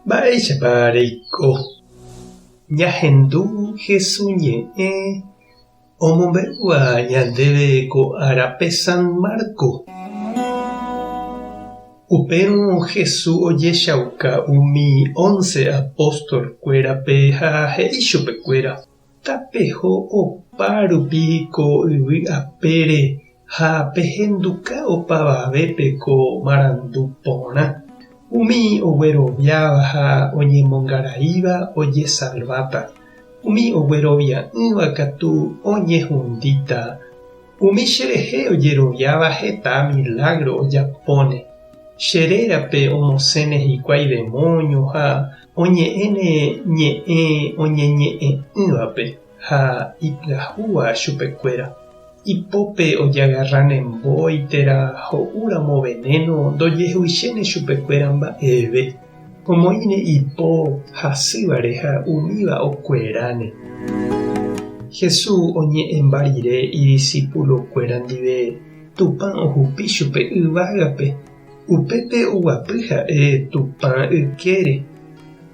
Mba'éichapa reiko. Ñahendu Jesús ñe'ẽ omombe'úva ñandéve ko árape San Marco. Upérõ Jesús ojechauka umi 11 apóstolkuérape ha he'i chupekuéra: tapeho opa rupi ko yvy apére ha pehenduka opavavépe ko marandu porã. Umi ogueroviáva ha oñemongaraíva ojesalváta. Umi oguerovia'ỹva katu oñehundíta. Umi cherehe ojeroviáva heta milagro ojapóne. Cherérape omosẽne hikuái demonios ha oñe'ẽne ñe'ẽ oñeñe'ẽ'ỹvape ha ipyahúva chupekuéra. Ipópe ojagarrane mbói térã ho'úramo veneno ndojehuychéne chupekuéra mba'eve. Omoĩne ipó hasývare ha umíva okueráne. Jesús oñe'ẽmba rire idiscípulokuéra ndive Tupã ohupi chupe yvágape. Upépe oguapy ha'e Tupã ykére.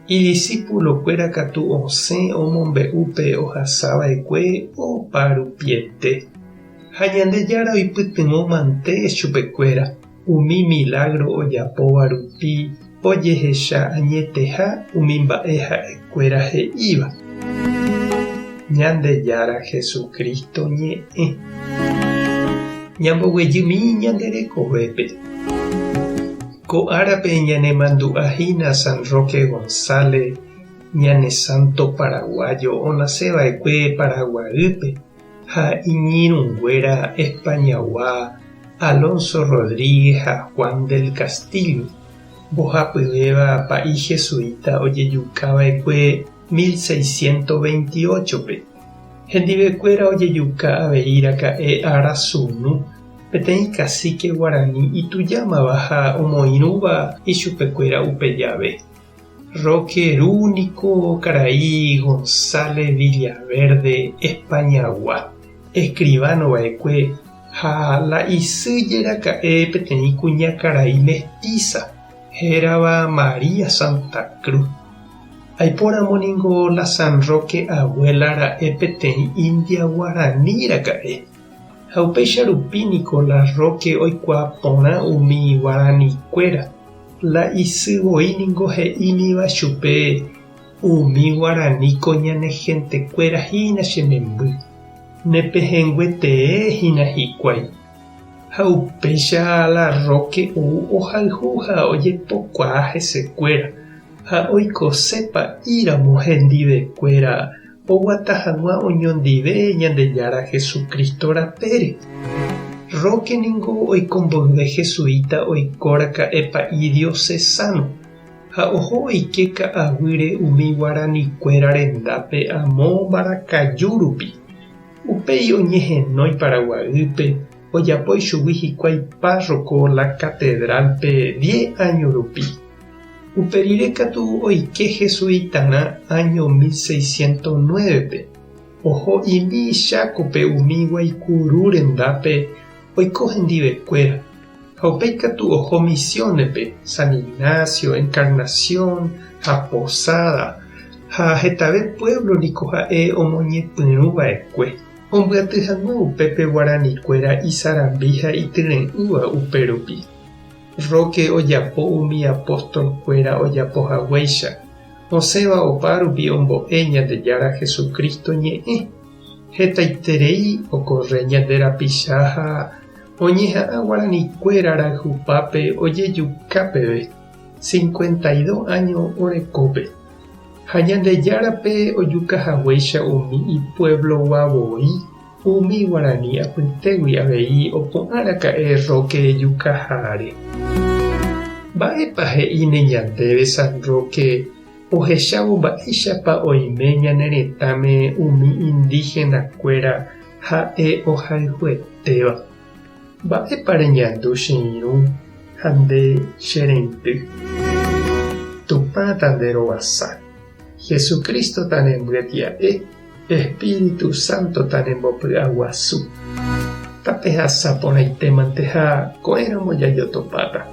Idiscípulokuéra katu osẽ omombe'úpe ohasava'ekue oparupiete. Ha Ñandejára oipytyvõ mante chupekuéra. Umi milagro ojapóva rupi ojehecha añeteha umi mba'e ha'ekuéra he'íva. Ñandejára Jesucristo ñe'ẽ. Ñamboguejymi ñande rekovépe. Ko árape ñanemandu'ahína San Roque González, ñane santo paraguayo onasẽva'ekue Paraguaýpe, ha iñirũnguéra Españagua Alonso Rodríguez ha Juan del Castillo, mbohapyvéva pa'i jesuita ojejukava'ekue 1628pe. Hendivekuéra ojejuka aveíraka'e arasunu peteĩ cacique Guarani itujámava ha omoirũva ichupekuéra upe jave. Roque Rúnico Karai González Villaverde Españagua, escribanova'ekue ha la isýjeraka'e peteĩ kuñakarai mestiza hérava María Santa Cruz. Aiporãmoningo la San Roque abuela-ra'e peteĩ India Guaraníraka'e. Ha upéicha rupíniko la Roque oikuaa porã umi guaranikuéra. La isyvoíniko he'íniva chupe umi guaraníko ñane hentekuéra hína chememby. Nepehenguetee hína hikuái. Ha upéicha la Roque ohayhu ha ojepokuaa hesekuéra. Ha oikosépa íramo hendivekuéra oguata hag̃ua oñondive Ñandejára Jesucristo rapére. Roque ningo oikomboyve jesuita oikóraka'e pa'i diocesano ha oho oike ka'aguýre umi guaranikuéra rendápe amo Mbarakaju rupi. Upéi oñehenói Paraguaýpe ojapói chugui hikuái párroco la catedralpe 10 años rupi. Uperire katu oike jesuitarã año 1609pe. Oho imi Chácope umi Guaikuru rendápe oiko hendivekuéra. Ha upéi katu oho Misionepe, San Ignacio, Encarnación ha Posada ha hetave pueblo niko ha'e omoñepyrũva'ekue. Ombyaty hag̃ua upépe guaranikuéra isarambi ha ityre'ỹva upérupi. Roque ojapo umi apóstolkuéra ojapohaguéicha. Osẽva opa rupi ombo'e Ñandejára Jesucristo ñe'ẽ. Hetaiterei okorre ñande rapicha ha oñeha'ã guaranikuéra rayhupápe ojejuka peve 52 años orekópe. Ha Ñandejárape ojukahaguéicha umi ipueblogua-voi umi Guarani apytégui avei opo'ãraka'e Roque ejukaháre. Mba'épa he'íne ñandéve San Roque ohechávo mba'éichapa oime ñane retãme umi indígenakuéra ha'e ohayhuetéva. Mba'épa reñandu che irũ ha nde che reinty. Tupã tande rovasa. Jesucristo tanembyatia'e. Espíritu Santo tanembopy'aguasu. Tape hasáporãitémante ha ko'ẽramo jajotopáta.